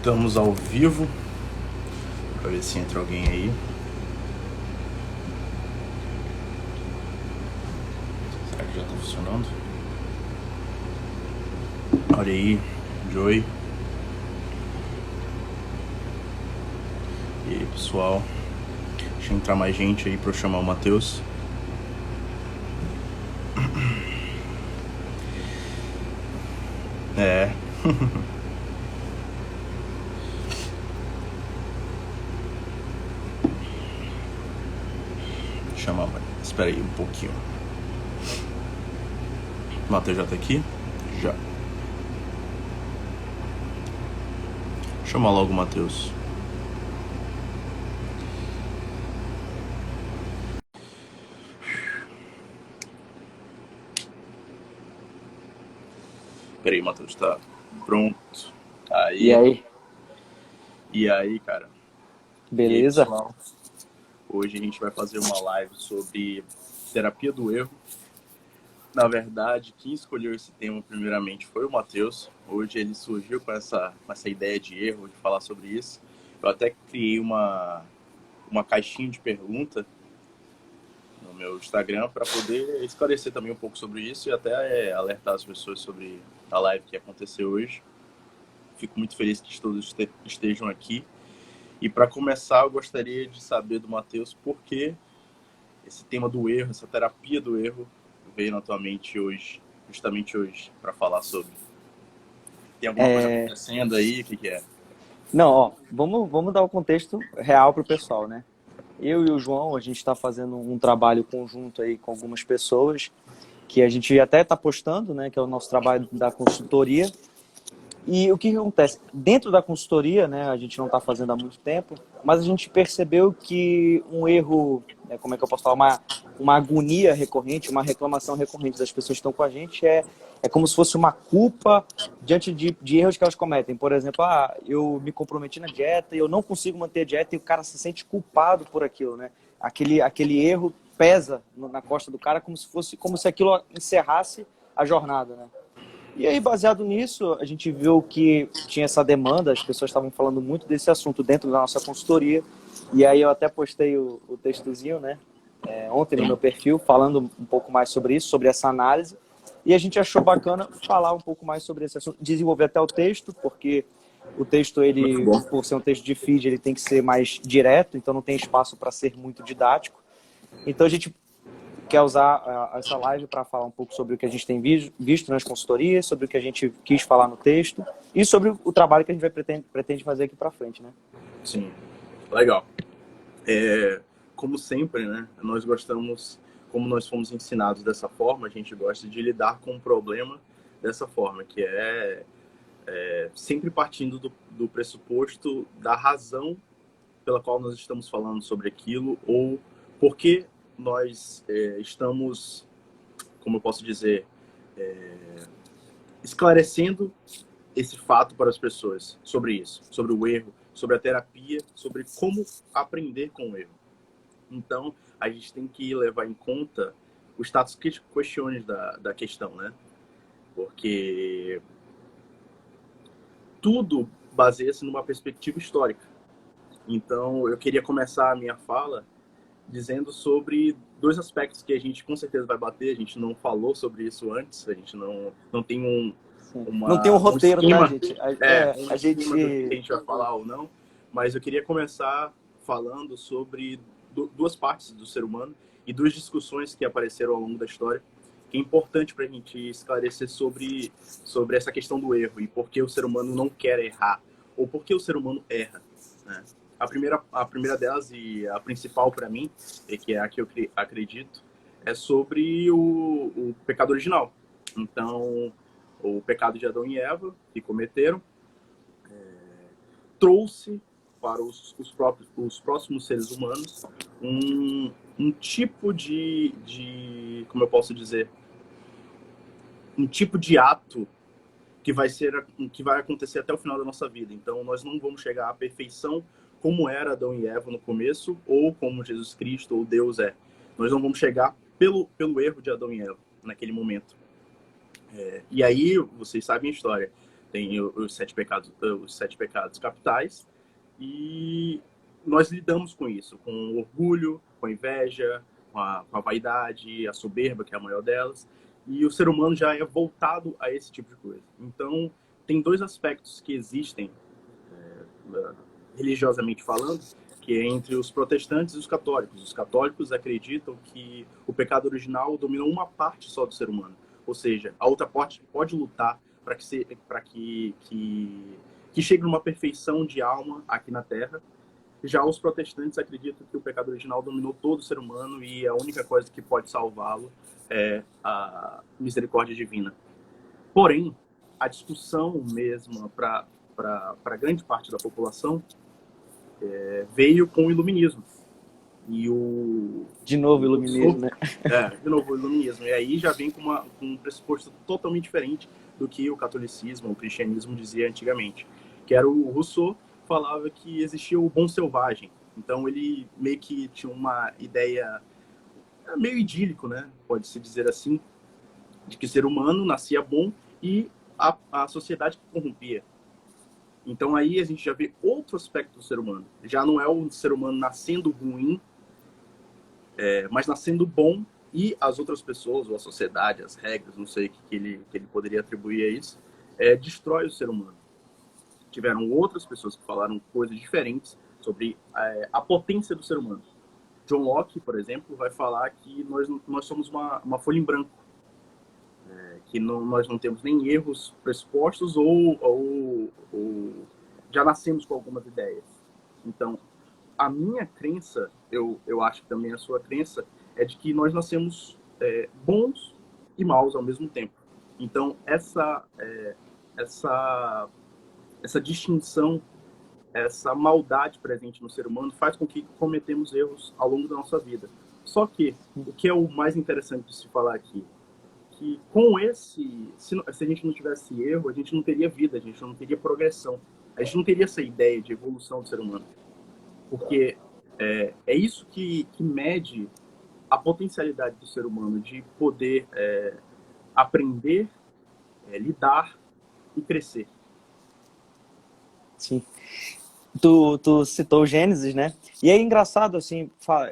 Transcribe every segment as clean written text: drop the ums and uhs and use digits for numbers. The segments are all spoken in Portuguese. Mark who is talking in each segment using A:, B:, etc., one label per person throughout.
A: Estamos ao vivo, para ver se entra alguém aí. Será que já está funcionando? Olha aí, Joey. E aí, pessoal. Deixa entrar mais gente aí para eu chamar o Matheus. É. Chamar, espera aí um pouquinho. O Matheus já tá aqui? Já. Chama logo o Matheus. Peraí, Matheus, tá pronto. Aí.
B: E aí,
A: E aí, cara? E aí,
B: beleza?
A: pessoal? Hoje a gente vai fazer uma live sobre terapia do erro. Na verdade, quem escolheu esse tema primeiramente foi o Matheus. Hoje ele surgiu com essa ideia de erro, de falar sobre isso. Eu até criei uma caixinha de pergunta no meu Instagram para poder esclarecer também um pouco sobre isso e até alertar as pessoas sobre a live que aconteceu hoje. Fico muito feliz que todos estejam aqui. E para começar, eu gostaria de saber do Matheus por que esse tema do erro, essa terapia do erro, veio na tua mente hoje, justamente hoje, para falar sobre. Tem alguma coisa acontecendo aí? O que é?
B: Não, ó, vamos dar o contexto real pro pessoal, né? Eu e o João, a gente está fazendo um trabalho conjunto aí com algumas pessoas, que a gente até está postando, né? Que é o nosso trabalho da consultoria. E o que acontece? Dentro da consultoria, né, a gente não está fazendo há muito tempo, mas a gente percebeu que um erro, né, como é que eu posso falar, uma agonia recorrente, uma reclamação recorrente das pessoas que estão com a gente é como se fosse uma culpa diante de erros que elas cometem. Por exemplo, eu me comprometi na dieta e eu não consigo manter a dieta e o cara se sente culpado por aquilo, né? Aquele erro pesa na costa do cara como se aquilo encerrasse a jornada, né? E aí, baseado nisso, a gente viu que tinha essa demanda, as pessoas estavam falando muito desse assunto dentro da nossa consultoria. E aí eu até postei o textozinho, né, ontem no meu
A: Sim.
B: perfil, falando um pouco mais sobre isso, sobre essa análise. E a gente achou bacana falar um pouco mais sobre esse assunto, desenvolver até o texto, porque o texto,
A: Muito
B: ele,
A: bom.
B: por ser um texto de feed, ele tem que ser mais direto, então não tem espaço para ser muito didático. Então a gente quer usar essa live para falar um pouco sobre o que a gente tem visto nas consultorias, sobre o que a gente quis falar no texto e sobre o trabalho que a gente pretende fazer aqui para frente, né?
A: Sim. Legal. Como sempre, né? Nós gostamos, como nós fomos ensinados dessa forma, a gente gosta de lidar com o problema dessa forma, que sempre partindo do pressuposto da razão pela qual nós estamos falando sobre aquilo ou por que nós estamos, como eu posso dizer, esclarecendo esse fato para as pessoas sobre isso, sobre o erro, sobre a terapia, sobre como aprender com o erro. Então, a gente tem que levar em conta o status questiones da questão, né? Porque tudo baseia-se numa perspectiva histórica. Então, eu queria começar a minha fala dizendo sobre dois aspectos que a gente com certeza vai bater. A gente não falou sobre isso antes, a gente não tem
B: Sim. Não tem um
A: um
B: roteiro, tá,
A: esquema,
B: gente?
A: um
B: A
A: esquema do que a
B: gente.
A: gente vai falar ou não, mas eu queria começar falando sobre duas partes do ser humano e duas discussões que apareceram ao longo da história, que é importante para a gente esclarecer sobre essa questão do erro e por que o ser humano não quer errar, ou por que o ser humano erra, né? A primeira delas e a principal para mim, e que é a que eu acredito, é sobre o pecado original. Então, o pecado de Adão e Eva, que cometeram, trouxe para os próximos seres humanos um tipo como eu posso dizer, um tipo de ato que vai acontecer até o final da nossa vida. Então, nós não vamos chegar à perfeição como era Adão e Eva no começo, ou como Jesus Cristo ou Deus é. Nós não vamos chegar pelo erro de Adão e Eva naquele momento. E aí, vocês sabem a história. tem os sete pecados capitais, e nós lidamos com isso, com o orgulho, com a inveja, com a vaidade, a soberba, que é a maior delas, e o ser humano já é voltado a esse tipo de coisa. Então, tem dois aspectos que existem, religiosamente falando, que é entre os protestantes e os católicos. Os católicos acreditam que o pecado original dominou uma parte só do ser humano, ou seja, a outra parte pode lutar para que chegue numa perfeição de alma aqui na Terra. Já os protestantes acreditam que o pecado original dominou todo o ser humano e a única coisa que pode salvá-lo é a misericórdia divina. Porém, a discussão mesma para grande parte da população veio com o iluminismo. E
B: de novo, o iluminismo, né?
A: De novo, o iluminismo. E aí já vem com um pressuposto totalmente diferente do que o catolicismo, o cristianismo dizia antigamente. Que era o Rousseau, falava que existia o bom selvagem. Então ele meio que tinha uma ideia meio idílico, né? Pode-se dizer assim, de que o ser humano nascia bom e a sociedade que corrompia. Então aí a gente já vê outro aspecto do ser humano. Já não é o ser humano nascendo ruim, mas nascendo bom, e as outras pessoas, ou a sociedade, as regras, não sei o que ele poderia atribuir a isso, destrói o ser humano. Tiveram outras pessoas que falaram coisas diferentes sobre a potência do ser humano. John Locke, por exemplo, vai falar que nós somos uma folha em branco, que nós não temos nem erros pressupostos ou já nascemos com algumas ideias. Então, a minha crença, eu acho que também a sua crença, é de que nós nascemos bons e maus ao mesmo tempo. Então, essa distinção, essa maldade presente no ser humano faz com que cometemos erros ao longo da nossa vida. Só que, o que é o mais interessante de se falar aqui, que com se a gente não tivesse erro, a gente não teria vida, a gente não teria progressão, a gente não teria essa ideia de evolução do ser humano. Porque é isso que mede a potencialidade do ser humano de poder aprender, lidar e crescer.
B: Sim. Tu citou o Gênesis, né? E é engraçado, assim,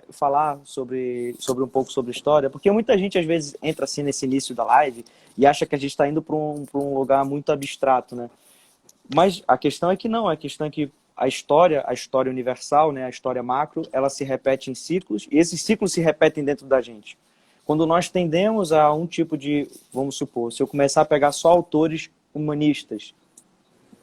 B: falar sobre um pouco sobre história, porque muita gente, às vezes, entra, assim, nesse início da live e acha que a gente está indo para um lugar muito abstrato, né? Mas a questão é que não, a questão é que a história universal, né, a história macro, ela se repete em ciclos, e esses ciclos se repetem dentro da gente. Quando nós tendemos a um tipo de, vamos supor, se eu começar a pegar só autores humanistas,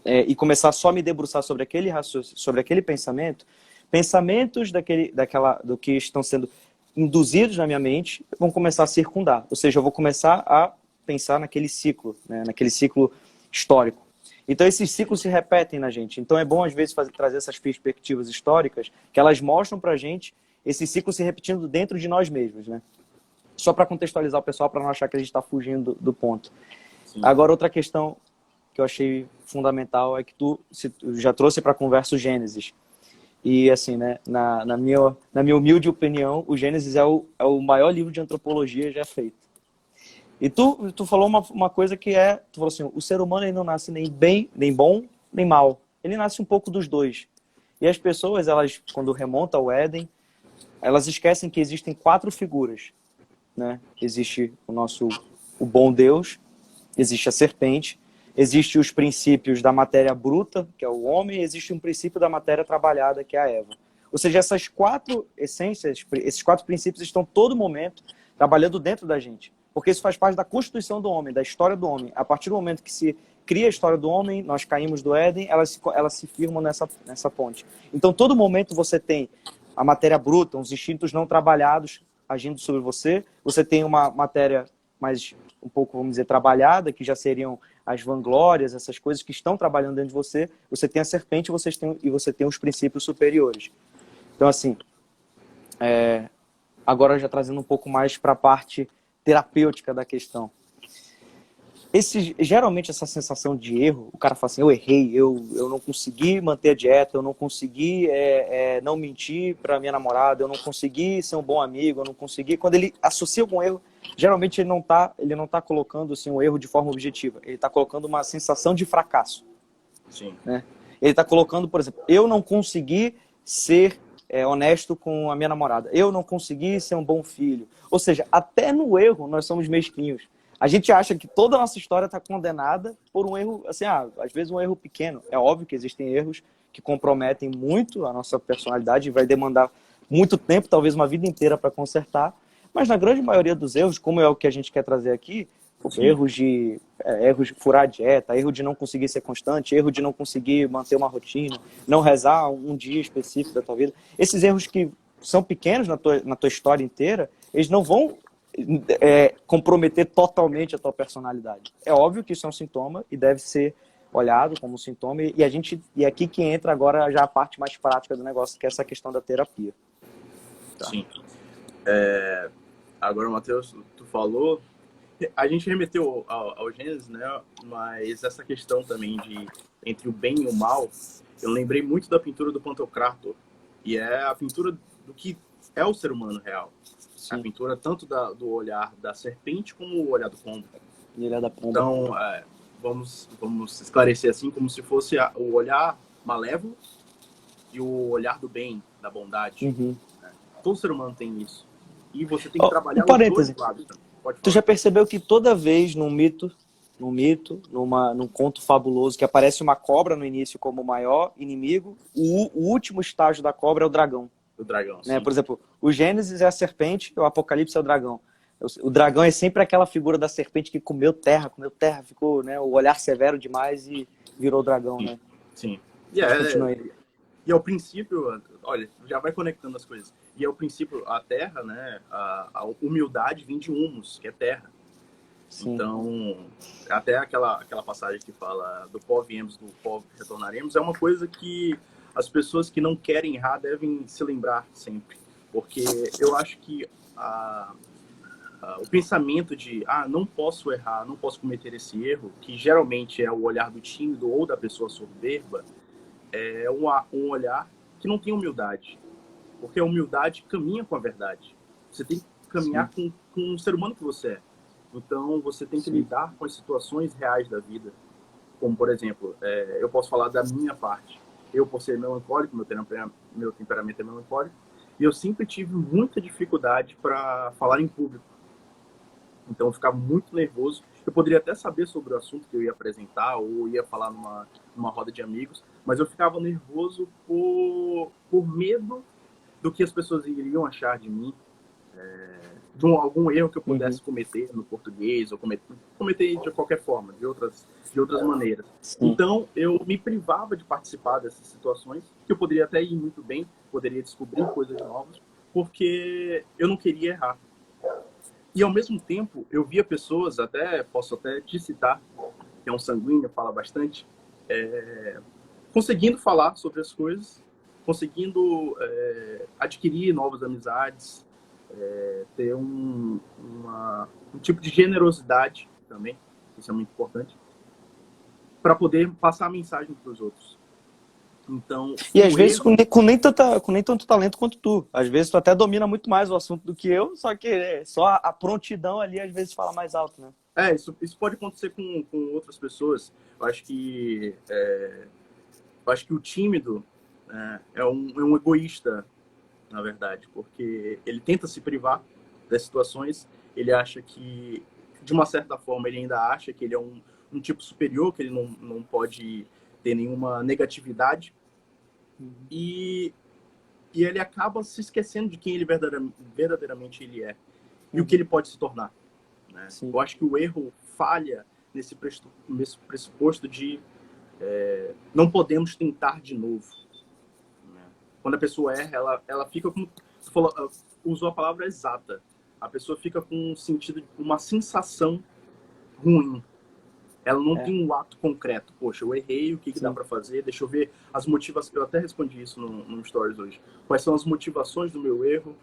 B: e começar só a me debruçar sobre aquele pensamento, pensamentos do que estão sendo induzidos na minha mente vão começar a circundar. Ou seja, eu vou começar a pensar naquele ciclo, né, naquele ciclo histórico. Então, esses ciclos se repetem na gente. Então, é bom, às vezes, trazer essas perspectivas históricas, que elas mostram pra gente esse ciclo se repetindo dentro de nós mesmos, né? Só para contextualizar o pessoal, para não achar que a gente está fugindo do ponto. Sim. Agora, outra questão que eu achei fundamental é que tu já trouxe para a conversa o Gênesis. E, assim, né, na minha humilde opinião, o Gênesis é o maior livro de antropologia já feito. E tu falou uma coisa que tu falou assim, o ser humano ele não nasce nem bom, nem mal. Ele nasce um pouco dos dois. E as pessoas, elas, quando remontam ao Éden, elas esquecem que existem 4 figuras, né? Existe o bom Deus, existe a serpente, existem os princípios da matéria bruta, que é o homem, e existe um princípio da matéria trabalhada, que é a Eva. Ou seja, essas 4 essências, esses 4 princípios estão todo momento trabalhando dentro da gente. Porque isso faz parte da constituição do homem, da história do homem. A partir do momento que se cria a história do homem, nós caímos do Éden, elas se firmam nessa ponte. Então, todo momento você tem a matéria bruta, os instintos não trabalhados agindo sobre você. Você tem uma matéria mais, um pouco, vamos dizer, trabalhada, que já seriam as vanglórias, essas coisas que estão trabalhando dentro de você. Você tem a serpente e você tem os princípios superiores. Então, assim, agora já trazendo um pouco mais para a parte terapêutica da questão. Geralmente essa sensação de erro, o cara fala assim, eu errei, eu não consegui manter a dieta, eu não consegui não mentir para minha namorada, eu não consegui ser um bom amigo, eu não consegui... Quando ele associa algum erro, geralmente ele não tá colocando assim, um erro de forma objetiva, ele está colocando uma sensação de fracasso.
A: Sim.
B: Né? Ele está colocando, por exemplo, eu não consegui ser honesto com a minha namorada, eu não consegui ser um bom filho. Ou seja, até no erro nós somos mesquinhos. A gente acha que toda a nossa história está condenada por um erro, assim, às vezes um erro pequeno. É óbvio que existem erros que comprometem muito a nossa personalidade e vai demandar muito tempo, talvez uma vida inteira para consertar. Mas na grande maioria dos erros, como é o que a gente quer trazer aqui, erros de furar a dieta, erro de não conseguir ser constante, erro de não conseguir manter uma rotina, não rezar um dia específico da tua vida. Esses erros que são pequenos na tua história inteira, eles não vão comprometer totalmente a tua personalidade. É óbvio que isso é um sintoma e deve ser olhado como um sintoma, e é aqui que entra agora já a parte mais prática do negócio, que é essa questão da terapia.
A: Tá? Sim. Agora, Matheus, tu falou, a gente remeteu ao Gênesis, né? Mas essa questão também entre o bem e o mal, eu lembrei muito da pintura do Pantocrator, e é a pintura do que é o ser humano real. Sim. A pintura tanto do olhar da serpente como o olhar do pombo. Então, vamos esclarecer assim, como se fosse o olhar malévolo e o olhar do bem, da bondade.
B: Uhum.
A: Todo ser humano tem isso. E você tem que trabalhar
B: os dois
A: lados.
B: Tu já percebeu que toda vez num conto fabuloso, que aparece uma cobra no início como o maior inimigo, o último estágio da cobra é o dragão.
A: O dragão,
B: né?
A: Sim.
B: Por exemplo, o Gênesis é a serpente, o Apocalipse é o dragão. O dragão é sempre aquela figura da serpente que comeu terra, ficou, né, o olhar severo demais e virou dragão, né?
A: Sim. E ao princípio, olha, já vai conectando as coisas. E ao princípio, a terra, né, a humildade vem de humus, que é terra. Sim. Então, até aquela passagem que fala do pó viemos, do pó retornaremos, é uma coisa que as pessoas que não querem errar devem se lembrar sempre. Porque eu acho que o pensamento de não posso errar, não posso cometer esse erro, que geralmente é o olhar do tímido ou da pessoa soberba, é um olhar que não tem humildade. Porque a humildade caminha com a verdade. Você tem que caminhar com o ser humano que você é. Então, você tem que lidar com as situações reais da vida. Como, por exemplo, eu posso falar da minha parte. Eu, por ser melancólico, meu temperamento é melancólico, e eu sempre tive muita dificuldade para falar em público. Então, eu ficava muito nervoso. Eu poderia até saber sobre o assunto que eu ia apresentar ou ia falar numa roda de amigos, mas eu ficava nervoso por medo do que as pessoas iriam achar de mim, de algum erro que eu pudesse cometer no português, ou cometer de qualquer forma, de outras maneiras. Sim. Então, eu me privava de participar dessas situações, que eu poderia até ir muito bem, poderia descobrir coisas novas, porque eu não queria errar. E, ao mesmo tempo, eu via pessoas, posso até te citar, que é um sanguíneo, fala bastante, conseguindo falar sobre as coisas, conseguindo adquirir novas amizades, ter um tipo de generosidade também, isso é muito importante, para poder passar a mensagem para os outros. Então,
B: e às vezes com nem tanto talento quanto tu. Às vezes tu até domina muito mais o assunto do que eu, só que só a prontidão ali às vezes fala mais alto, né?
A: Isso pode acontecer com outras pessoas. Eu acho que o tímido é um egoísta, na verdade, porque ele tenta se privar das situações, ele acha que, de uma certa forma, ele ainda acha que ele é um tipo superior, que ele não pode ter nenhuma negatividade, e ele acaba se esquecendo de quem ele verdadeiramente ele é, e o que ele pode se tornar. Né? Eu acho que o erro falha nesse pressuposto de não podemos tentar de novo. Quando a pessoa erra, ela fica com... Você falou, usou a palavra exata. A pessoa fica com um sentido, uma sensação ruim. Ela não tem um ato concreto. Poxa, eu errei, o que dá para fazer? Deixa eu ver as motivações. Eu até respondi isso no Stories hoje. Quais são as motivações do meu erro?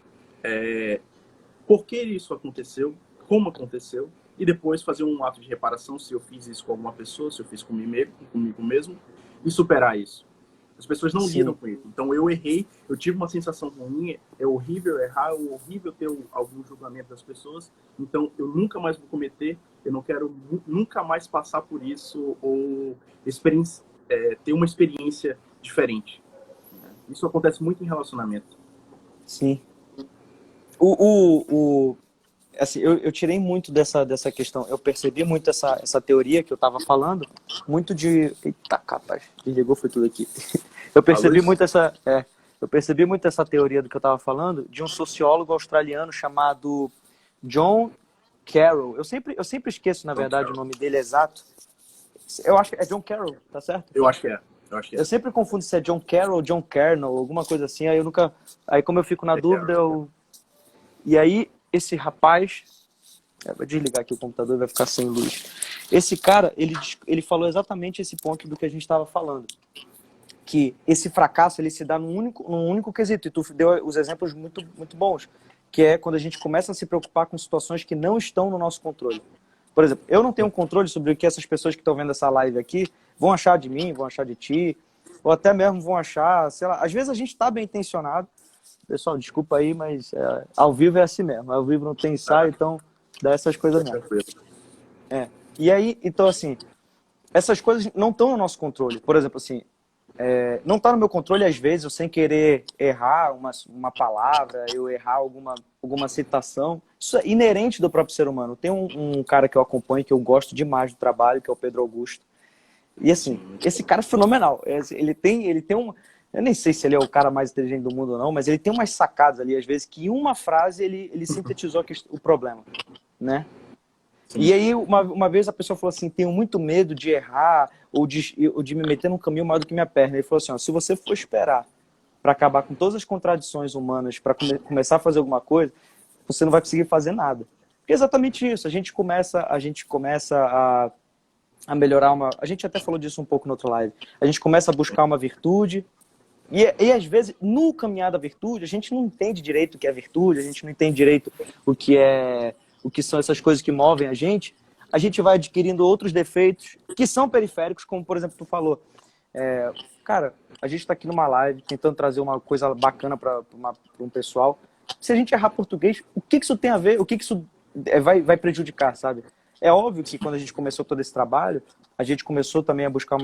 A: Por que isso aconteceu? Como aconteceu? e depois fazer um ato de reparação se eu fiz isso com alguma pessoa, se eu fiz comigo mesmo, e superar isso. As pessoas não lidam
B: Sim.
A: com isso. Então eu errei, eu tive uma sensação ruim, é horrível errar, é horrível ter algum julgamento das pessoas, então eu nunca mais vou cometer, eu não quero nunca mais passar por isso ou ter uma experiência diferente. Isso acontece muito em relacionamento.
B: Sim. Assim, eu tirei muito dessa questão, eu percebi muito essa teoria que eu estava falando, muito de... Eita, capaz, desligou, foi tudo aqui. Eu percebi muito eu percebi muito essa teoria do que eu estava falando de um sociólogo australiano chamado John Carroll. Eu sempre esqueço, na verdade, o nome dele exato. Eu acho que é John Carroll, tá certo?
A: Eu acho que é.
B: Eu sempre confundo se é John Carroll ou John Kernel, alguma coisa assim. Aí como eu fico na dúvida, E aí, esse rapaz... Vou desligar aqui o computador, vai ficar sem luz. Esse cara, ele falou exatamente esse ponto do que a gente estava falando. Que esse fracasso, ele se dá num único quesito. E tu deu os exemplos muito, muito bons. Que é quando a gente começa a se preocupar com situações que não estão no nosso controle. Por exemplo, eu não tenho um controle sobre o que essas pessoas que estão vendo essa live aqui vão achar de mim, vão achar de ti, ou até mesmo vão achar, sei lá, às vezes a gente está bem intencionado. Pessoal, desculpa aí, mas ao vivo é assim mesmo. Ao vivo não tem ensaio, então dá essas coisas mesmo. E aí, então assim, essas coisas não estão no nosso controle. Por exemplo, assim, não está no meu controle, às vezes, eu sem querer errar uma palavra, eu errar alguma citação. Isso é inerente do próprio ser humano. Tem um cara que eu acompanho, que eu gosto demais do trabalho, que é o Pedro Augusto. E assim, esse cara é fenomenal. Ele tem uma... Eu nem sei se ele é o cara mais inteligente do mundo ou não, mas ele tem umas sacadas ali, às vezes, que em uma frase ele sintetizou o problema, né? Sim. E aí, uma vez a pessoa falou assim, tenho muito medo de errar ou de me meter num caminho maior do que minha perna. Ele falou assim, ó, se você for esperar para acabar com todas as contradições humanas, para começar a fazer alguma coisa, você não vai conseguir fazer nada. Porque é exatamente isso. A gente começa a melhorar a gente até falou disso um pouco no outro live. A gente começa a buscar uma virtude e às vezes, no caminhar da virtude, a gente não entende direito o que é virtude, a gente não entende direito o que são essas coisas que movem a gente vai adquirindo outros defeitos que são periféricos, como, por exemplo, tu falou. Cara, a gente está aqui numa live tentando trazer uma coisa bacana para um pessoal. Se a gente errar português, o que isso tem a ver? O que isso vai prejudicar, sabe? É óbvio que quando a gente começou todo esse trabalho, a gente começou também a buscar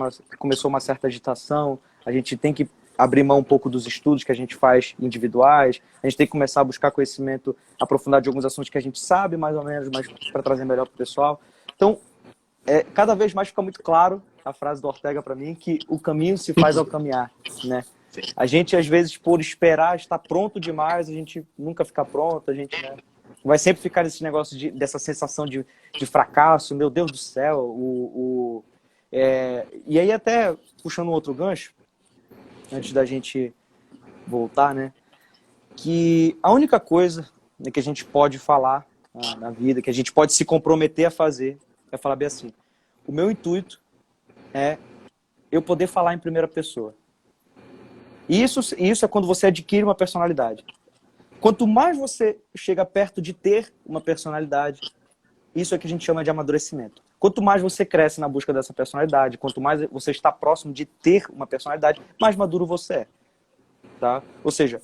B: uma certa agitação, a gente tem que abrir mão um pouco dos estudos que a gente faz individuais, a gente tem que começar a buscar conhecimento aprofundado de alguns assuntos que a gente sabe mais ou menos, mas para trazer melhor para o pessoal. Então, cada vez mais fica muito claro a frase do Ortega para mim, que o caminho se faz ao caminhar, né? A gente, às vezes, por esperar estar pronto demais, a gente nunca fica pronto, a gente, né, vai sempre ficar nesse negócio dessa sensação de fracasso, meu Deus do céu. E aí, até puxando um outro gancho, antes da gente voltar, né? Que a única coisa, né, que a gente pode falar na vida, que a gente pode se comprometer a fazer, é falar bem assim, o meu intuito é eu poder falar em primeira pessoa. E isso é quando você adquire uma personalidade. Quanto mais você chega perto de ter uma personalidade, isso é que a gente chama de amadurecimento. Quanto mais você cresce na busca dessa personalidade, quanto mais você está próximo de ter uma personalidade, mais maduro você é. Tá? Ou seja,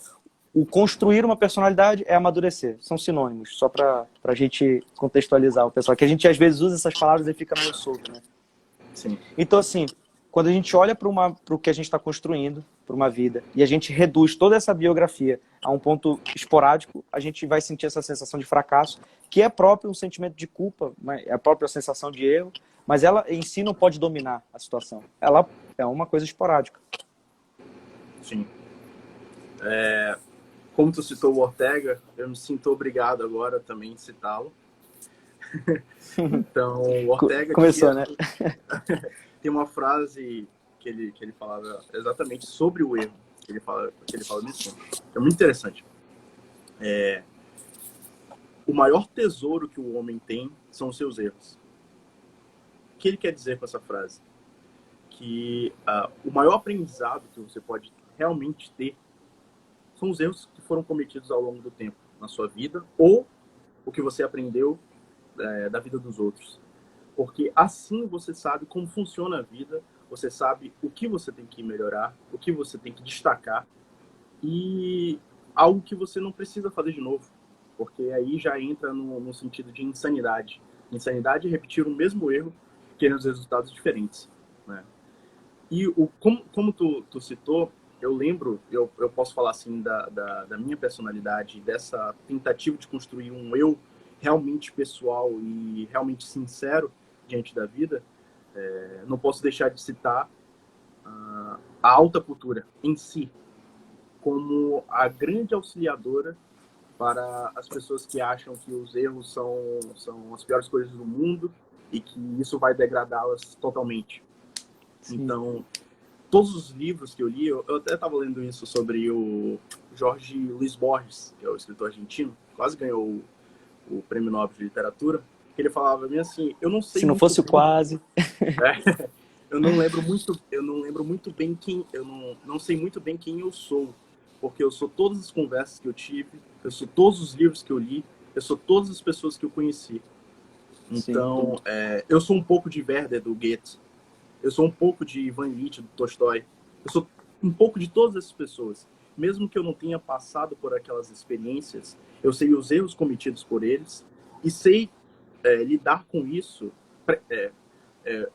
B: o construir uma personalidade é amadurecer. São sinônimos, só para a gente contextualizar o pessoal. Que a gente às vezes usa essas palavras e fica meio solto, né?
A: Sim.
B: Então, assim, quando a gente olha para o que a gente está construindo, para uma vida, e a gente reduz toda essa biografia a um ponto esporádico, a gente vai sentir essa sensação de fracasso, que é próprio um sentimento de culpa, é a própria sensação de erro, mas ela em si não pode dominar a situação. Ela é uma coisa esporádica.
A: Sim. Como tu citou o Ortega, eu me sinto obrigado agora também em citá-lo. Então, o Ortega
B: começou, né?
A: Tem uma frase que ele falava exatamente sobre o erro, que ele fala nisso. É muito interessante. O maior tesouro que o homem tem são os seus erros. O que ele quer dizer com essa frase? Que o maior aprendizado que você pode realmente ter são os erros que foram cometidos ao longo do tempo na sua vida, ou o que você aprendeu da vida dos outros. Porque assim você sabe como funciona a vida, você sabe o que você tem que melhorar, o que você tem que destacar e algo que você não precisa fazer de novo. Porque aí já entra no sentido de insanidade. Insanidade é repetir o mesmo erro, querendo os resultados diferentes, né? E como tu citou, eu lembro, eu posso falar assim da minha personalidade, dessa tentativa de construir um eu realmente pessoal e realmente sincero diante da vida. Não posso deixar de citar a alta cultura em si, como a grande auxiliadora para as pessoas que acham que os erros são as piores coisas do mundo e que isso vai degradá-las totalmente. Sim. Então, todos os livros que eu li, eu até estava lendo isso sobre o Jorge Luis Borges, que é o escritor argentino, quase ganhou o Prêmio Nobel de Literatura, que ele falava bem assim, eu não sei...
B: Se não fosse quase...
A: eu não lembro muito bem quem... Eu não sei muito bem quem eu sou, porque eu sou todas as conversas que eu tive, eu sou todos os livros que eu li, eu sou todas as pessoas que eu conheci. Então, eu sou um pouco de Werther, do Goethe, eu sou um pouco de Ivan Ilitch, do Tolstói, eu sou um pouco de todas essas pessoas. Mesmo que eu não tenha passado por aquelas experiências, eu sei os erros cometidos por eles e sei lidar com isso,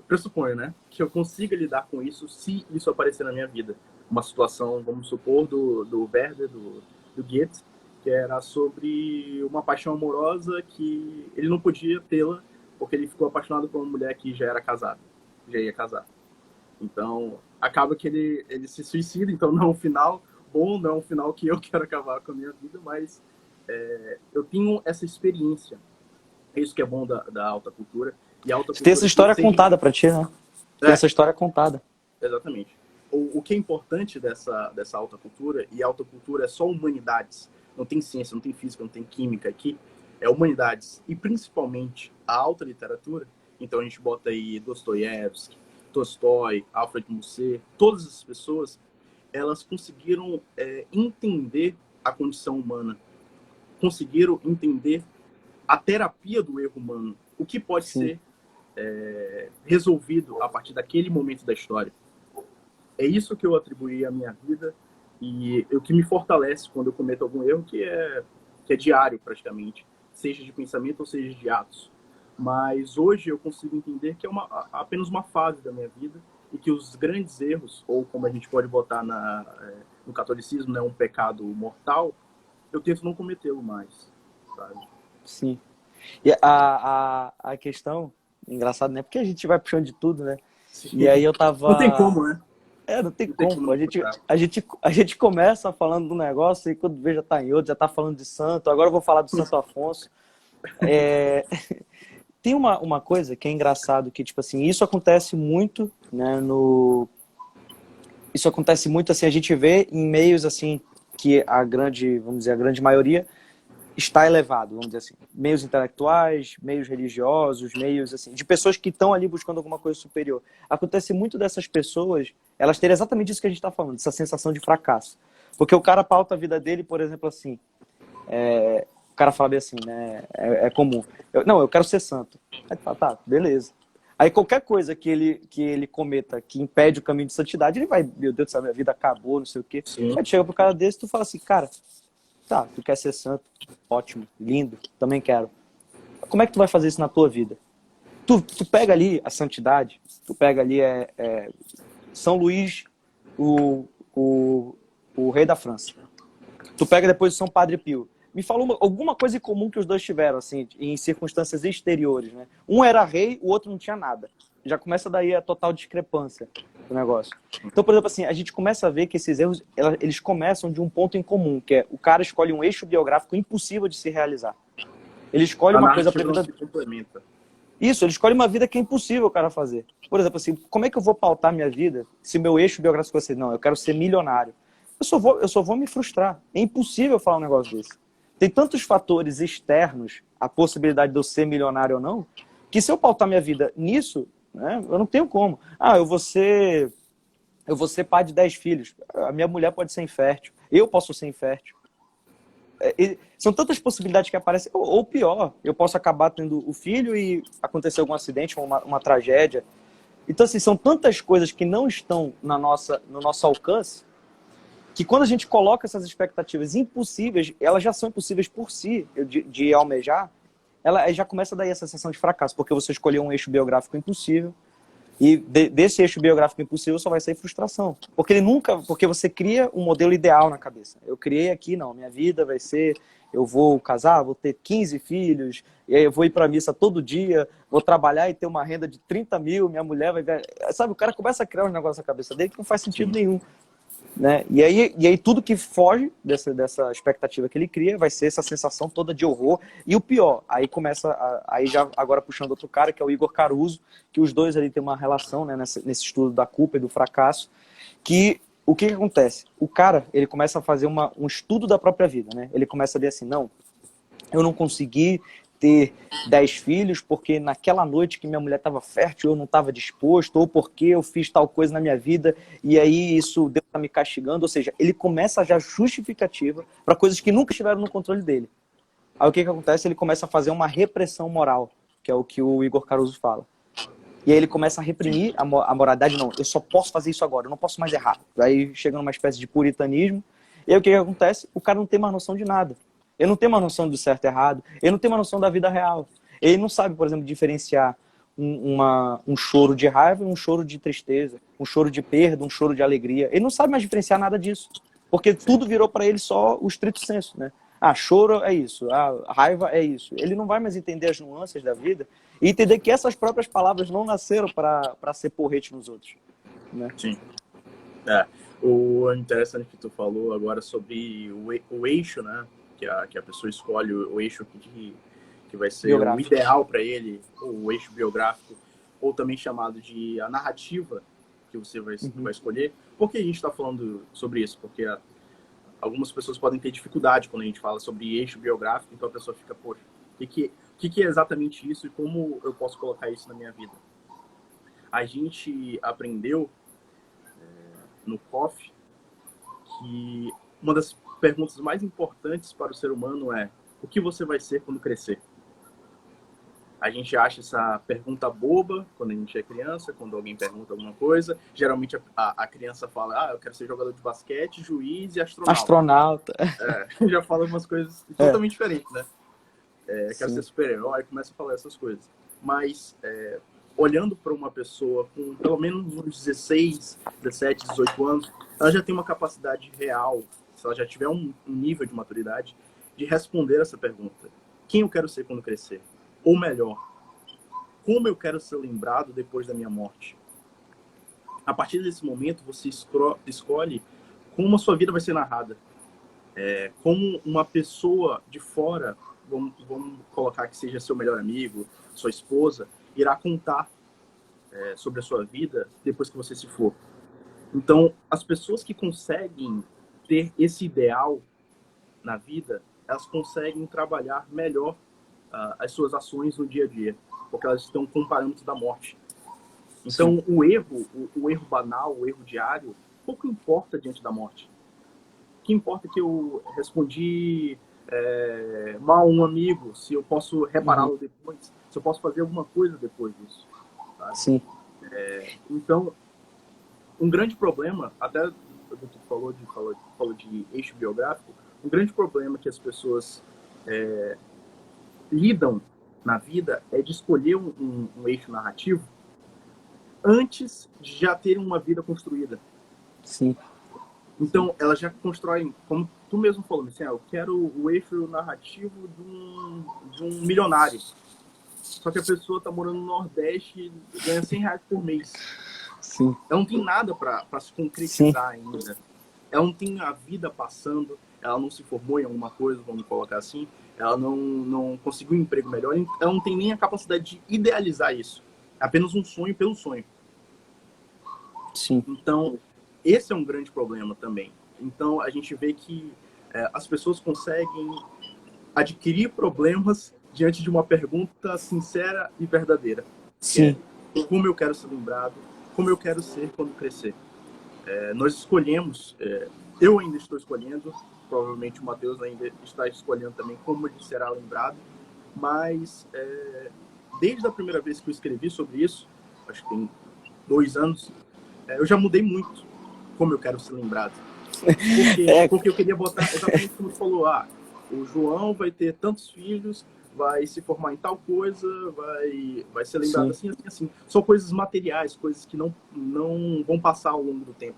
A: pressuponho, né, que eu consiga lidar com isso se isso aparecer na minha vida. Uma situação, vamos supor, do Werther, do Goethe, que era sobre uma paixão amorosa que ele não podia tê-la porque ele ficou apaixonado por uma mulher que já era casada, já ia casar. Então, acaba que ele se suicida, então não é um final bom, não é um final que eu quero acabar com a minha vida, mas eu tenho essa experiência. É isso que é bom da alta cultura. E a alta cultura
B: tem essa história contada para ti, né? Tem essa história contada.
A: Exatamente. O que é importante dessa alta cultura, e a alta cultura é só humanidades, não tem ciência, não tem física, não tem química aqui, é humanidades. E principalmente a alta literatura, então a gente bota aí Dostoiévski, Tolstói, Alfred Musset, todas essas pessoas, elas conseguiram entender a condição humana, conseguiram entender a terapia do erro humano, o que pode ser resolvido a partir daquele momento da história. É isso que eu atribuí à minha vida e o que me fortalece quando eu cometo algum erro, que é diário praticamente, seja de pensamento ou seja de atos. Mas hoje eu consigo entender que é apenas uma fase da minha vida e que os grandes erros, ou como a gente pode botar no catolicismo, né, um pecado mortal, eu tento não cometê-lo mais, sabe?
B: Sim. E a questão, engraçado, né? Porque a gente vai puxando de tudo, né? Sim. E aí eu tava...
A: Não tem como, né?
B: Não tem como. A gente começa falando do negócio e quando vê já tá em outro, já tá falando de santo. Agora eu vou falar do Santo Afonso. Tem uma coisa que é engraçado, que tipo assim, isso acontece muito, né, isso acontece muito, assim, a gente vê em meios, assim, que vamos dizer, a grande maioria está elevado, vamos dizer assim, meios intelectuais, meios religiosos, meios, assim, de pessoas que estão ali buscando alguma coisa superior. Acontece muito dessas pessoas, elas terem exatamente isso que a gente está falando, essa sensação de fracasso. Porque o cara pauta a vida dele, por exemplo, assim, o cara fala bem assim, né? É comum. Eu quero ser santo. Aí tu fala, tá, beleza. Aí qualquer coisa que ele cometa que impede o caminho de santidade, ele vai, meu Deus do céu, minha vida acabou, não sei o quê. Sim. Aí tu chega pro cara desse e tu fala assim, cara, tá, tu quer ser santo, ótimo, lindo, também quero. Como é que tu vai fazer isso na tua vida? Tu pega ali a santidade, tu pega ali São Luís, o rei da França. Tu pega depois São Padre Pio. Me falou alguma coisa em comum que os dois tiveram, assim, em circunstâncias exteriores, né? Um era rei, o outro não tinha nada. Já começa daí a total discrepância do negócio. Então, por exemplo, assim, a gente começa a ver que esses erros, eles começam de um ponto em comum, que é o cara escolhe um eixo biográfico impossível de se realizar. Ele escolhe uma coisa pra vida... Isso, ele escolhe uma vida que é impossível o cara fazer. Por exemplo, assim, como é que eu vou pautar minha vida se meu eixo biográfico fosse, não, eu quero ser milionário. Eu só vou me frustrar. É impossível falar um negócio desse. Tem tantos fatores externos à possibilidade de eu ser milionário ou não, que se eu pautar minha vida nisso, né, eu não tenho como. Eu vou ser pai de 10 filhos. A minha mulher pode ser infértil. Eu posso ser infértil. São tantas possibilidades que aparecem, ou pior, eu posso acabar tendo o filho e acontecer algum acidente, uma tragédia. Então, assim, são tantas coisas que não estão no nosso alcance, que quando a gente coloca essas expectativas impossíveis, elas já são impossíveis por si, de almejar, ela já começa daí a sensação de fracasso, porque você escolheu um eixo biográfico impossível, e desse eixo biográfico impossível só vai sair frustração. Porque você cria um modelo ideal na cabeça. Eu criei aqui, não, minha vida vai ser, eu vou casar, vou ter 15 filhos, e aí eu vou ir pra missa todo dia, vou trabalhar e ter uma renda de 30 mil, minha mulher vai... Sabe, o cara começa a criar um negócio na cabeça dele que não faz sentido nenhum. Né? E aí tudo que foge dessa expectativa que ele cria vai ser essa sensação toda de horror. E o pior, aí começa, aí já agora puxando outro cara, que é o Igor Caruso, que os dois ali têm uma relação, né, nesse estudo da culpa e do fracasso, que o que acontece? O cara, ele começa a fazer um estudo da própria vida, né? Ele começa a ver assim, não, eu não consegui ter 10 filhos porque naquela noite que minha mulher estava fértil eu não estava disposto, ou porque eu fiz tal coisa na minha vida e aí isso Deus está me castigando. Ou seja, ele começa a já justificativa para coisas que nunca estiveram no controle dele. Aí o que acontece? Ele começa a fazer uma repressão moral, que é o que o Igor Caruso fala. E aí ele começa a reprimir a moralidade. Não, eu só posso fazer isso agora, eu não posso mais errar. Aí chega numa espécie de puritanismo. E aí o que acontece? O cara não tem mais noção de nada. Ele não tem uma noção do certo e errado. Ele não tem uma noção da vida real. Ele não sabe, por exemplo, diferenciar um choro de raiva e um choro de tristeza, um choro de perda, um choro de alegria. Ele não sabe mais diferenciar nada disso. Porque tudo virou para ele só o estrito senso, né? Ah, choro é isso, a raiva é isso. Ele não vai mais entender as nuances da vida e entender que essas próprias palavras não nasceram para ser porrete nos outros. Né?
A: Sim. O interessante que tu falou agora sobre o eixo, né? Que a pessoa escolhe o eixo que vai ser biográfico. O ideal para ele, o eixo biográfico, ou também chamado de a narrativa que você vai escolher. Por que a gente está falando sobre isso? Porque algumas pessoas podem ter dificuldade quando a gente fala sobre eixo biográfico, então a pessoa fica, poxa, o que é exatamente isso e como eu posso colocar isso na minha vida? A gente aprendeu no COF que uma das perguntas mais importantes para o ser humano é: o que você vai ser quando crescer? A gente acha essa pergunta boba quando a gente é criança, quando alguém pergunta alguma coisa. Geralmente a criança fala, eu quero ser jogador de basquete, juiz e astronauta. Já fala umas coisas totalmente diferentes, né? Quero ser super-herói, começa a falar essas coisas. Mas olhando para uma pessoa com pelo menos uns 16, 17, 18 anos, ela já tem uma capacidade real, se ela já tiver um nível de maturidade, de responder essa pergunta. Quem eu quero ser quando crescer? Ou melhor, como eu quero ser lembrado depois da minha morte? A partir desse momento, você escolhe como a sua vida vai ser narrada. Como uma pessoa de fora, vamos colocar que seja seu melhor amigo, sua esposa, irá contar sobre a sua vida depois que você se for. Então, as pessoas que conseguem ter esse ideal na vida, elas conseguem trabalhar melhor as suas ações no dia a dia, porque elas estão com parâmetros da morte. Então, o erro banal, o erro diário, pouco importa diante da morte. O que importa é que eu respondi mal a um amigo, se eu posso repará-lo depois, se eu posso fazer alguma coisa depois disso. Sabe?
B: Sim.
A: Então, um grande problema, até o que tu falou de eixo biográfico, um grande problema que as pessoas lidam na vida é de escolher um eixo narrativo antes de já ter uma vida construída.
B: Sim.
A: Então, elas já constroem, como tu mesmo falou, assim, eu quero o eixo narrativo de um milionário. Só que a pessoa está morando no Nordeste e ganha R$100 por mês.
B: Sim.
A: Ela não tem nada para se concretizar ainda. Ela não tem a vida passando, ela não se formou em alguma coisa, vamos colocar assim, ela não conseguiu um emprego melhor, ela não tem nem a capacidade de idealizar isso. É apenas um sonho pelo sonho.
B: Sim.
A: Então, esse é um grande problema também. Então, a gente vê que as pessoas conseguem adquirir problemas diante de uma pergunta sincera e verdadeira.
B: Sim.
A: Como eu quero ser lembrado, como eu quero ser quando crescer. nós escolhemos, eu ainda estou escolhendo, provavelmente o Matheus ainda está escolhendo também como ele será lembrado, mas desde a primeira vez que eu escrevi sobre isso, acho que tem 2 anos, eu já mudei muito como eu quero ser lembrado. Porque eu queria botar exatamente como você falou, o João vai ter tantos filhos, vai se formar em tal coisa, vai ser lembrado assim, assim, assim. São coisas materiais, coisas que não vão passar ao longo do tempo.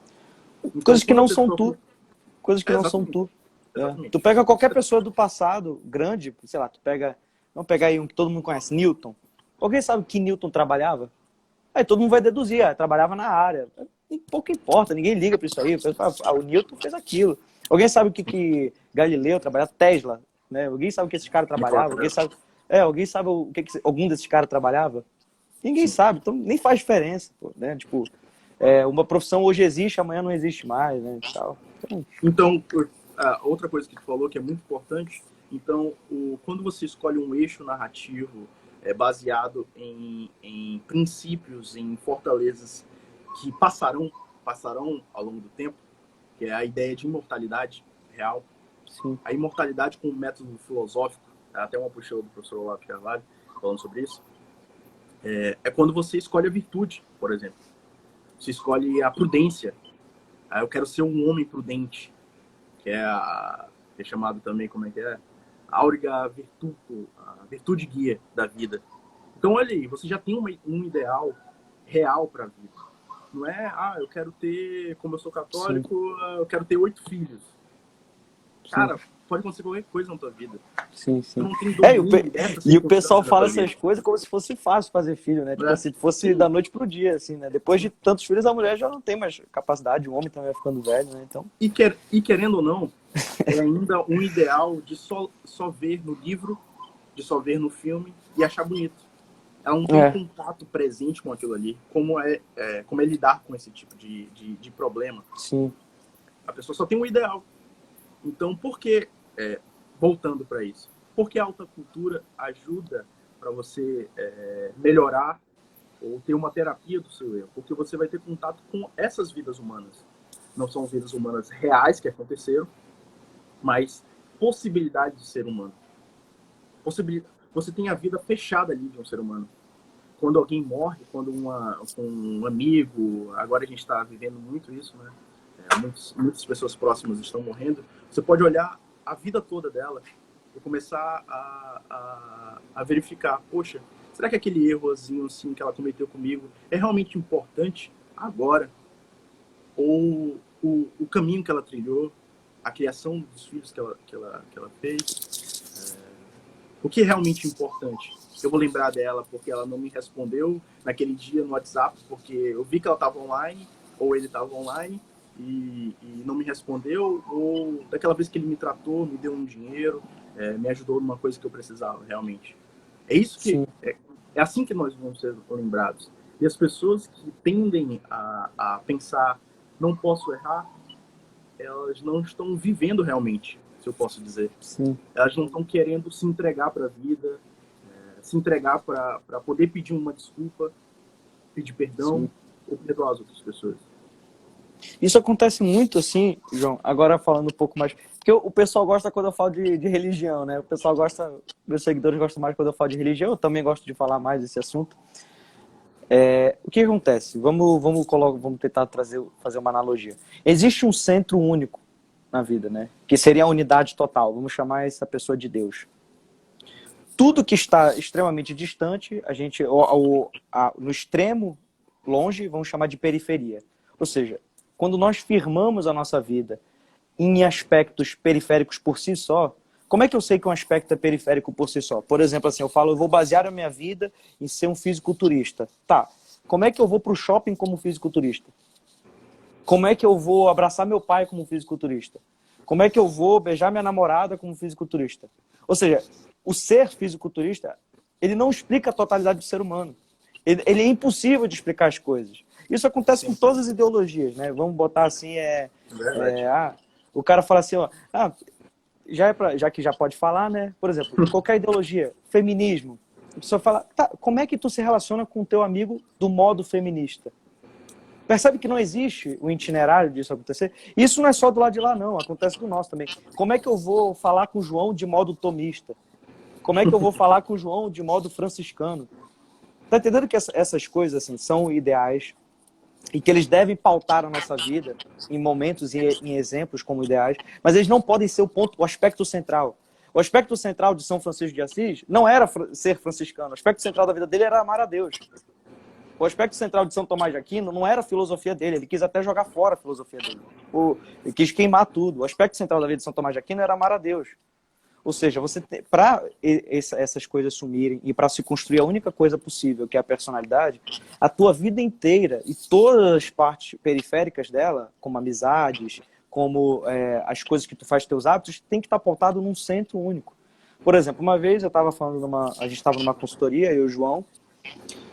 A: Então,
B: coisas que não são tu. Coisas que não são tu. Tu pega qualquer pessoa do passado, grande, sei lá, vamos pegar aí um que todo mundo conhece, Newton. Alguém sabe que Newton trabalhava? Aí todo mundo vai deduzir, trabalhava na área. Pouco importa, ninguém liga para isso aí. O Newton fez aquilo. Alguém sabe o que Galileu trabalhava? Tesla, né? Alguém sabe o que esses caras trabalhavam? Alguém sabe o que algum desses caras trabalhava? Ninguém sabe, então nem faz diferença, pô, né? Tipo, uma profissão hoje existe, amanhã não existe mais, né? E tal.
A: Então, outra coisa que tu falou que é muito importante, então, quando você escolhe um eixo narrativo baseado em princípios, em fortalezas que passarão ao longo do tempo, que é a ideia de imortalidade real.
B: Sim.
A: A imortalidade com o método filosófico, até uma puxada do professor Olavo de Carvalho falando sobre isso, é quando você escolhe a virtude, por exemplo. Você escolhe a prudência. Eu quero ser um homem prudente, que é chamado também, como é que é? Auriga virtuto, a virtude guia da vida. Então, olha aí, você já tem um ideal real para a vida. Não é, eu quero ter, como eu sou católico, eu quero ter 8 filhos. Cara, pode acontecer qualquer coisa na tua vida.
B: Sim, sim.
A: Não tem domínio
B: e o pessoal fala essas coisas como se fosse fácil fazer filho, né? Tipo assim, fosse da noite pro dia, assim, né? Depois de tantos filhos, a mulher já não tem mais capacidade, o homem também vai ficando velho, né? Então...
A: E querendo ou não, é ainda um ideal de só ver no livro, de só ver no filme e achar bonito. Ela não tem contato presente com aquilo ali, como é lidar com esse tipo de problema.
B: Sim.
A: A pessoa só tem um ideal. Então, por que, voltando para isso, por que a alta cultura ajuda para você melhorar ou ter uma terapia do seu erro? Porque você vai ter contato com essas vidas humanas. Não são vidas humanas reais que aconteceram, mas possibilidades de ser humano. Você tem a vida fechada ali de um ser humano. Quando alguém morre, quando um amigo, agora a gente está vivendo muito isso, né? Muitas pessoas próximas estão morrendo. Você pode olhar a vida toda dela e começar a verificar, poxa, será que aquele errozinho assim, que ela cometeu comigo é realmente importante agora? Ou o caminho que ela trilhou, a criação dos filhos que ela fez, o que é realmente importante? Eu vou lembrar dela porque ela não me respondeu naquele dia no WhatsApp, porque eu vi que ela estava online, ou ele estava online, e não me respondeu, ou daquela vez que ele me tratou, me deu um dinheiro, me ajudou numa coisa que eu precisava, realmente. É isso que... É assim que nós vamos ser lembrados. E as pessoas que tendem a pensar, não posso errar, elas não estão vivendo realmente, se eu posso dizer.
B: Sim.
A: Elas não estão querendo se entregar para a vida, se entregar para poder pedir uma desculpa, pedir perdão, ou perdoar as outras pessoas.
B: Isso acontece muito, assim, João, agora falando um pouco mais... Porque o pessoal gosta quando eu falo de religião, né? O pessoal gosta, meus seguidores gostam mais quando eu falo de religião, eu também gosto de falar mais desse assunto. O que acontece? Vamos tentar fazer uma analogia. Existe um centro único na vida, né? Que seria a unidade total. Vamos chamar essa pessoa de Deus. Tudo que está extremamente distante, a gente, no extremo longe, vamos chamar de periferia. Ou seja, quando nós firmamos a nossa vida em aspectos periféricos por si só, como é que eu sei que um aspecto é periférico por si só? Por exemplo, assim, eu vou basear a minha vida em ser um fisiculturista. Tá, como é que eu vou para o shopping como fisiculturista? Como é que eu vou abraçar meu pai como fisiculturista? Como é que eu vou beijar minha namorada como fisiculturista? Ou seja, o ser fisiculturista, ele não explica a totalidade do ser humano. Ele é impossível de explicar as coisas. Isso acontece com todas as ideologias, né? Vamos botar assim, o cara fala assim, já que já pode falar, né? Por exemplo, qualquer ideologia, feminismo, a pessoa fala, tá, como é que tu se relaciona com o teu amigo do modo feminista? Percebe que não existe o itinerário disso acontecer? Isso não é só do lado de lá, não. Acontece do nosso também. Como é que eu vou falar com o João de modo tomista? Como é que eu vou falar com o João de modo franciscano? Tá entendendo que essas coisas assim, são ideais e que eles devem pautar a nossa vida em momentos e em exemplos como ideais, mas eles não podem ser o aspecto central. O aspecto central de São Francisco de Assis não era ser franciscano. O aspecto central da vida dele era amar a Deus. O aspecto central de São Tomás de Aquino não era a filosofia dele, ele quis até jogar fora a filosofia dele. Ele quis queimar tudo. O aspecto central da vida de São Tomás de Aquino era amar a Deus. Ou seja, para essas coisas sumirem e para se construir a única coisa possível, que é a personalidade, a tua vida inteira e todas as partes periféricas dela, como amizades, como as coisas que tu faz, teus hábitos, tem que estar pautado num centro único. Por exemplo, uma vez eu estava falando a gente estava numa consultoria, eu e o João,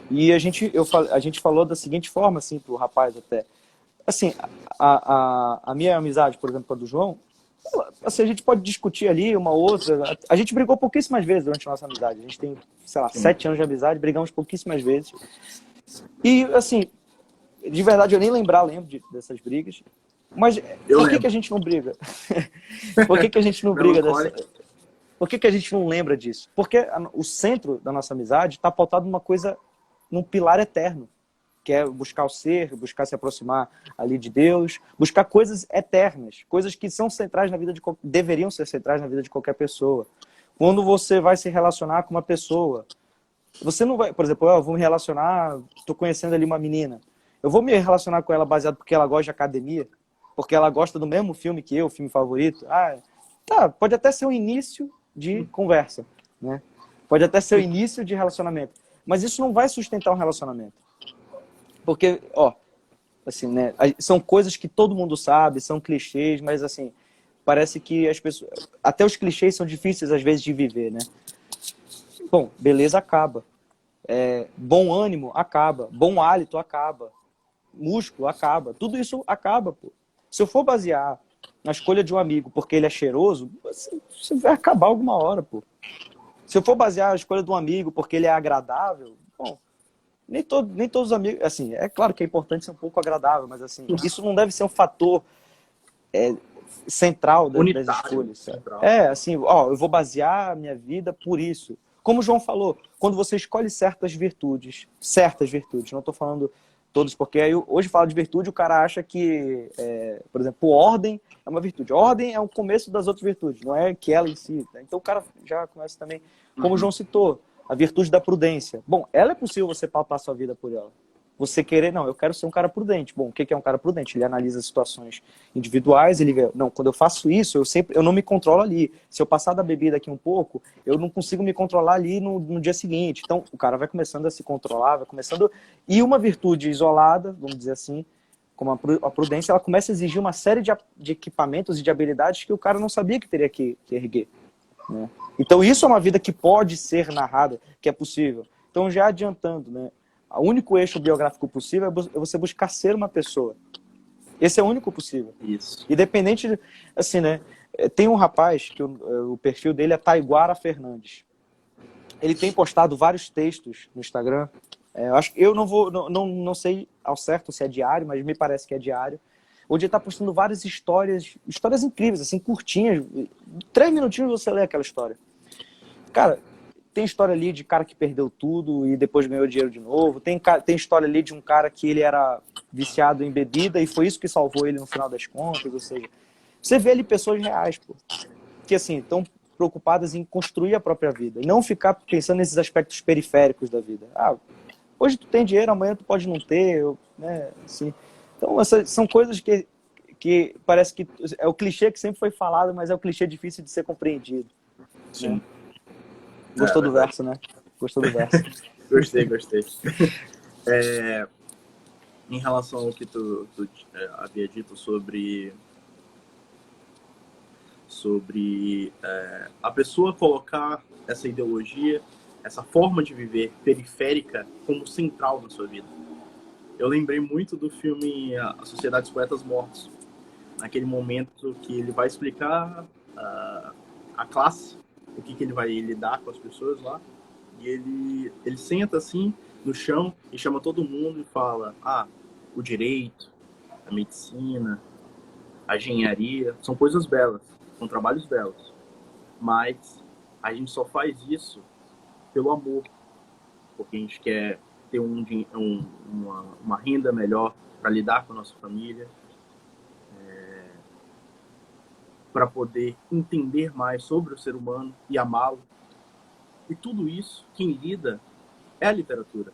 B: e a gente falou da seguinte forma, assim, pro rapaz até. Assim, a minha amizade, por exemplo, com a do João, assim, a gente pode discutir ali uma outra. A gente brigou pouquíssimas vezes durante a nossa amizade. A gente tem, sei lá, 7 anos de amizade, brigamos pouquíssimas vezes. E, assim, de verdade, eu nem lembro dessas brigas. Mas por que a gente não briga? Por que a gente não briga dessa... Por que a gente não lembra disso? Porque o centro da nossa amizade está pautado numa coisa, num pilar eterno, que é buscar o ser, buscar se aproximar ali de Deus, buscar coisas eternas, coisas que são centrais na vida deveriam ser centrais na vida de qualquer pessoa. Quando você vai se relacionar com uma pessoa, você não vai, por exemplo, eu vou me relacionar, estou conhecendo ali uma menina, eu vou me relacionar com ela baseado porque ela gosta de academia, porque ela gosta do mesmo filme que eu, filme favorito. Tá, pode até ser um início de conversa, né? Pode até ser o início de relacionamento, mas isso não vai sustentar um relacionamento. Porque, assim, né, são coisas que todo mundo sabe, são clichês, mas assim, parece que as pessoas, até os clichês são difíceis às vezes de viver, né? Bom, beleza acaba. Bom ânimo acaba, bom hálito acaba, músculo acaba, tudo isso acaba, pô. Se eu for basear na escolha de um amigo porque ele é cheiroso, você vai acabar alguma hora, pô. Se eu for basear a escolha de um amigo porque ele é agradável, bom, nem todos os amigos, assim, é claro que é importante ser um pouco agradável, mas assim, isso não deve ser um fator central das escolhas. Central. Assim, eu vou basear a minha vida por isso. Como o João falou, quando você escolhe certas virtudes, não estou falando todos, porque aí, hoje fala de virtude, o cara acha que, por exemplo, ordem é uma virtude. Ordem é o começo das outras virtudes, não é que ela em si. Né? Então o cara já começa também, como o João citou, a virtude da prudência. Bom, ela é possível você pautar a sua vida por ela. Você querer, não, eu quero ser um cara prudente. Bom, o que é um cara prudente? Ele analisa situações individuais, ele vê, não, quando eu faço isso, eu não me controlo ali. Se eu passar da bebida aqui um pouco, eu não consigo me controlar ali no dia seguinte. Então, o cara vai começando a se controlar, vai começando... E uma virtude isolada, vamos dizer assim, como a prudência, ela começa a exigir uma série de equipamentos e de habilidades que o cara não sabia que teria que erguer. Né? Então, isso é uma vida que pode ser narrada, que é possível. Então, já adiantando, né? O único eixo biográfico possível é você buscar ser uma pessoa. Esse é o único possível.
C: Isso.
B: Independente, assim, né? Tem um rapaz que o perfil dele é Taiguara Fernandes. Ele tem postado vários textos no Instagram. Eu não sei ao certo se é diário, mas me parece que é diário. Onde ele está postando várias histórias incríveis, assim, curtinhas. 3 minutinhos você lê aquela história. Cara, tem história ali de cara que perdeu tudo e depois ganhou dinheiro de novo. Tem história ali de um cara que ele era viciado em bebida e foi isso que salvou ele no final das contas. Ou seja, você vê ali pessoas reais, pô, que assim, estão preocupadas em construir a própria vida e não ficar pensando nesses aspectos periféricos da vida. Hoje tu tem dinheiro, amanhã tu pode não ter, né? Assim. Então, essas são coisas que parece que é o clichê que sempre foi falado, mas é o clichê difícil de ser compreendido.
C: Sim.
B: Né? Gostou do verso, né? Gostou do verso.
C: Gostei. Em relação ao que tu havia dito sobre a pessoa colocar essa ideologia, essa forma de viver periférica como central na sua vida. Eu lembrei muito do filme A Sociedade dos Poetas Mortos, naquele momento que ele vai explicar a classe, o que ele vai lidar com as pessoas lá, e ele senta assim no chão e chama todo mundo e fala: o direito, a medicina, a engenharia, são coisas belas, são trabalhos belos. Mas a gente só faz isso pelo amor, porque a gente quer ter uma renda melhor para lidar com a nossa família, para poder entender mais sobre o ser humano e amá-lo. E tudo isso, quem lida é a literatura,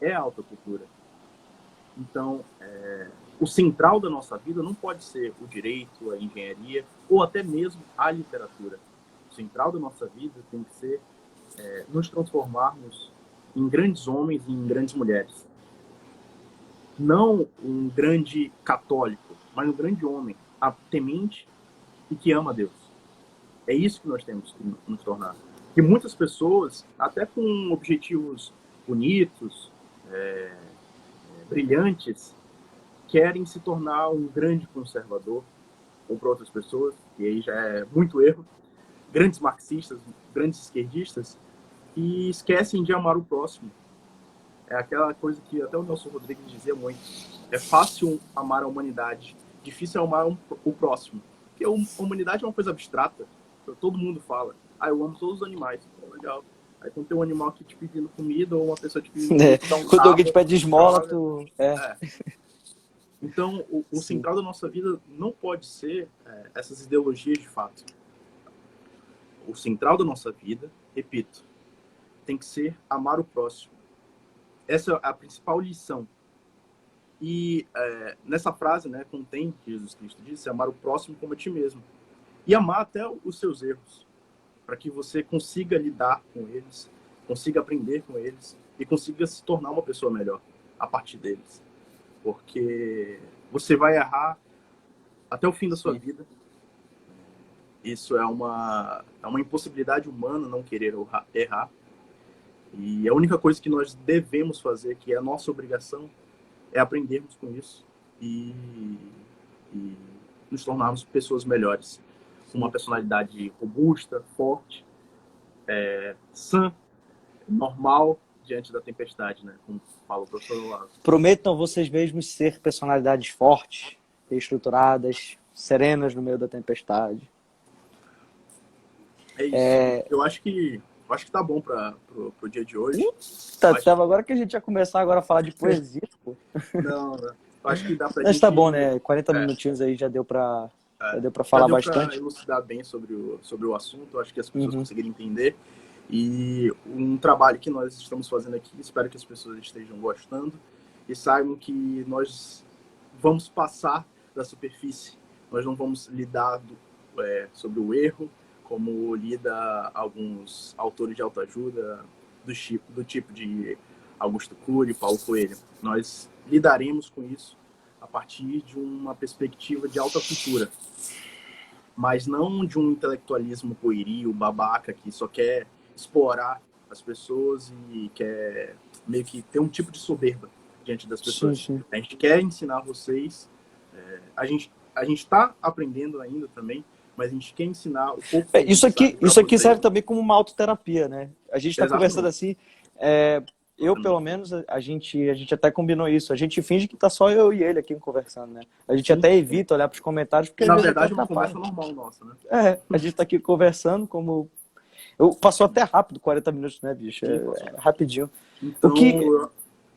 C: é a alta cultura. Então, o central da nossa vida não pode ser o direito, a engenharia ou até mesmo a literatura. O central da nossa vida tem que ser nos transformarmos em grandes homens e em grandes mulheres. Não um grande católico, mas um grande homem, temente e que ama Deus. É isso que nós temos que nos tornar. E muitas pessoas, até com objetivos bonitos, brilhantes, querem se tornar um grande conservador, ou para outras pessoas, e aí já é muito erro, grandes marxistas, grandes esquerdistas, e esquecem de amar o próximo. É aquela coisa que até o Nelson Rodrigues dizia muito. É fácil amar a humanidade, difícil é amar o próximo. Porque a humanidade é uma coisa abstrata, todo mundo fala. Eu amo todos os animais. Legal. Aí quando tem um animal aqui te pedindo comida, ou uma pessoa te pedindo comida, tu dá um
B: quando alguém te
C: tapa,
B: pede esmola,
C: joga.
B: tu...
C: Então, o central da nossa vida não pode ser essas ideologias de fato. O central da nossa vida, repito, tem que ser amar o próximo. Essa é a principal lição. E nessa frase, né, contém que Jesus Cristo disse, amar o próximo como a ti mesmo. E amar até os seus erros, para que você consiga lidar com eles, consiga aprender com eles e consiga se tornar uma pessoa melhor a partir deles. Porque você vai errar até o fim da sua vida. Isso é uma impossibilidade humana não querer errar. E a única coisa que nós devemos fazer, que é a nossa obrigação, é aprendermos com isso e nos tornarmos pessoas melhores. Com uma personalidade robusta, forte, sã, normal, diante da tempestade, né? Como fala o professor Olavo.
B: Prometam vocês mesmos ser personalidades fortes, estruturadas, serenas no meio da tempestade.
C: É isso. Eu acho que tá bom pro dia de hoje.
B: Agora que a gente ia começar agora a falar de poesia, pô.
C: Não. Eu acho que dá pra
B: Mas
C: gente...
B: tá bom, né? 40 minutinhos aí já deu pra falar bastante.
C: Pra elucidar bem sobre o assunto. Eu acho que as pessoas conseguiram entender. E um trabalho que nós estamos fazendo aqui, espero que as pessoas estejam gostando e saibam que nós vamos passar da superfície. Nós não vamos lidar sobre o erro, como lida alguns autores de autoajuda do tipo de Augusto Cury, Paulo Coelho. Nós lidaremos com isso a partir de uma perspectiva de alta cultura, mas não de um intelectualismo pueril, babaca, que só quer explorar as pessoas e quer meio que ter um tipo de soberba diante das pessoas.
B: Sim.
C: A gente quer ensinar vocês, a gente está aprendendo ainda também, mas a gente quer ensinar um pouco.
B: Isso aqui serve também como uma autoterapia, né? A gente está conversando assim, pelo menos, a gente até combinou isso. A gente finge que tá só eu e ele aqui conversando, né? A gente até evita olhar para os comentários, porque
C: na verdade é uma conversa normal nossa, né?
B: A gente tá aqui conversando como... Passou até rápido, 40 minutos, né, bicho? Rapidinho.
C: Então,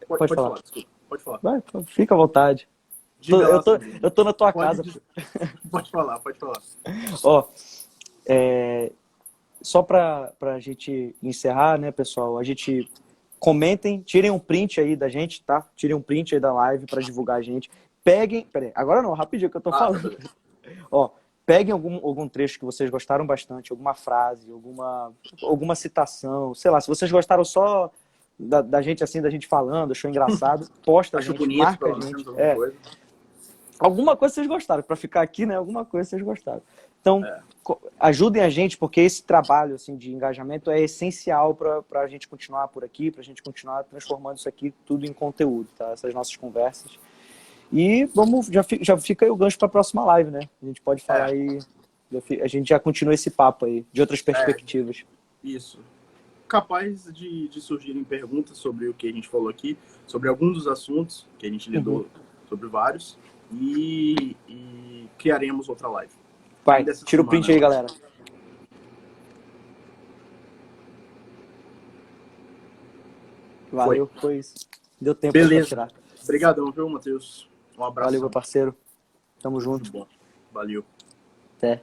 B: Pode falar.
C: Desculpa. Pode falar.
B: Vai, fica à vontade. Eu tô na tua casa.
C: Pode falar.
B: Ó, só pra gente encerrar, né, pessoal? A gente comentem, tirem um print aí da gente, tá? Tirem um print aí da live pra divulgar a gente. Peraí, agora não, rapidinho que eu tô falando. Ó, peguem algum trecho que vocês gostaram bastante, alguma frase, alguma citação, sei lá, se vocês gostaram só da gente assim, da gente falando, achou engraçado, posta a gente,
C: bonito,
B: marca a gente. Alguma coisa vocês gostaram, para ficar aqui, né? Alguma coisa vocês gostaram. Então, ajudem a gente, porque esse trabalho assim, de engajamento é essencial para a gente continuar por aqui, para a gente continuar transformando isso aqui tudo em conteúdo, tá? Essas nossas conversas. E já fica aí o gancho para a próxima live, né? A gente pode falar aí, a gente já continua esse papo aí, de outras perspectivas.
C: Isso. capaz de surgirem perguntas sobre o que a gente falou aqui, sobre alguns dos assuntos que a gente lidou, sobre vários, e criaremos outra live.
B: Vai, tira o print aí, galera. Valeu, foi isso. Deu tempo pra tirar.
C: Obrigadão, viu, Matheus? Um abraço.
B: Valeu, meu parceiro. Tamo junto.
C: Muito bom. Valeu.
B: Até.